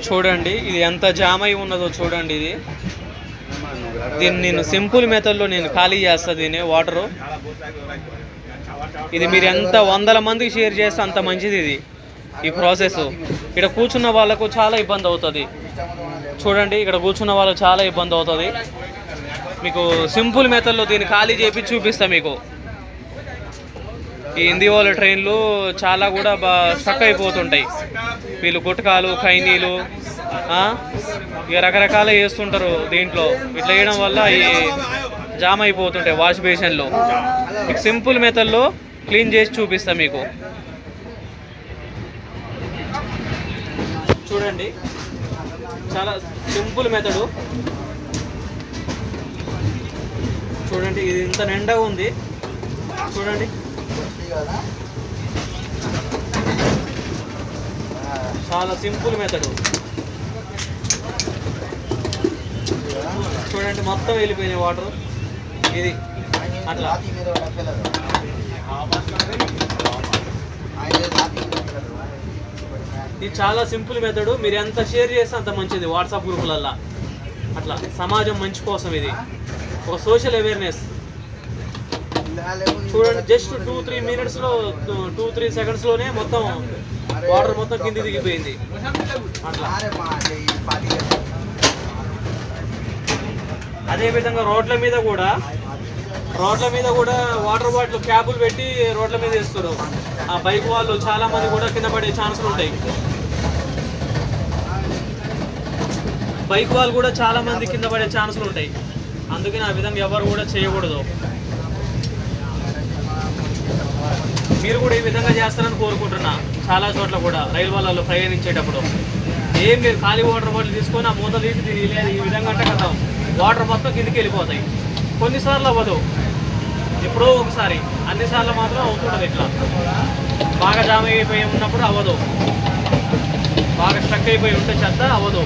చూడండి ఇది ఎంత జామ్ అయి ఉన్నదో చూడండి. దీన్ని నేను సింపుల్ మెథడ్లో నేను ఖాళీ చేస్తా దీన్ని వాటరు. ఇది మీరు ఎంత 100 మందికి షేర్ చేస్తే అంత మంచిది ఇది ఈ ప్రాసెస్. ఇక్కడ కూర్చున్న వాళ్ళకు చాలా ఇబ్బంది అవుతుంది చూడండి. ఇక్కడ కూర్చున్న వాళ్ళకు చాలా ఇబ్బంది అవుతుంది. మీకు సింపుల్ మెథడ్లో దీన్ని ఖాళీ చేసి చూపిస్తా మీకు. ఈ హిందీ వాళ్ళ ట్రైన్లు చాలా కూడా స్టక్ అయిపోతుంటాయి. వీళ్ళు గుట్కాలు ఖైనీలు ఇక రకరకాల వేస్తుంటారు దీంట్లో. ఇట్లా వేయడం వల్ల ఈ జామ్ అయిపోతుంటాయి వాష్ బేసిన్లో. మీకు సింపుల్ మెథడ్లో క్లీన్ చేసి చూపిస్తా మీకు. చూడండి చాలా సింపుల్ మెథడు. చూడండి ఇది ఇంత నిండగా ఉంది చూడండి. చాలా సింపుల్ మెథడు చూడండి. మొత్తం వెళ్ళిపోయినాయి వాటర్. ఇది అట్లా ఇది చాలా సింపుల్ మెథడు. మీరు ఎంత షేర్ చేస్తే అంత మంచిది వాట్సాప్ గ్రూపులల్లో. అట్లా సమాజం మంచి కోసం ఇది ఒక సోషల్ అవేర్నెస్. చూడండి జస్ట్ 2-3 మినిట్స్లో 2-3 సెకండ్స్లోనే మొత్తం వాటర్ మొత్తం కింది దిగిపోయింది. అట్లా అదేవిధంగా రోడ్ల మీద కూడా వాటర్ బాటిల్ క్యాపులు పెట్టి రోడ్ల మీద వేస్తారు. ఆ బైక్ వాళ్ళు చాలా మంది కూడా కింద పడే ఛాన్సులు ఉంటాయి. బైక్ వాళ్ళు కూడా చాలా మంది కింద పడే ఛాన్సులు ఉంటాయి. అందుకని ఆ విధంగా ఎవరు కూడా చేయకూడదు. మీరు కూడా ఈ విధంగా చేస్తారని కోరుకుంటున్నా. చాలా చోట్ల కూడా రైల్వేలలో ప్రయాణించేటప్పుడు ఏం లేదు, ఖాళీ వాటర్ బాటిల్ తీసుకొని ఆ మూత తీసి ఈ విధంగా అంటే కదా వాటర్ మొత్తం కిందికి వెళ్ళిపోతాయి. కొన్నిసార్లు అవ్వదు, ఎప్పుడో ఒకసారి. అన్నిసార్లు మాత్రం అవుతుంటుంది. ఇట్లా బాగా జామ్ అయిపోయి ఉన్నప్పుడు అవ్వదు. బాగా స్ట్రక్ అయిపోయి ఉంటే చెత్త అవ్వదు.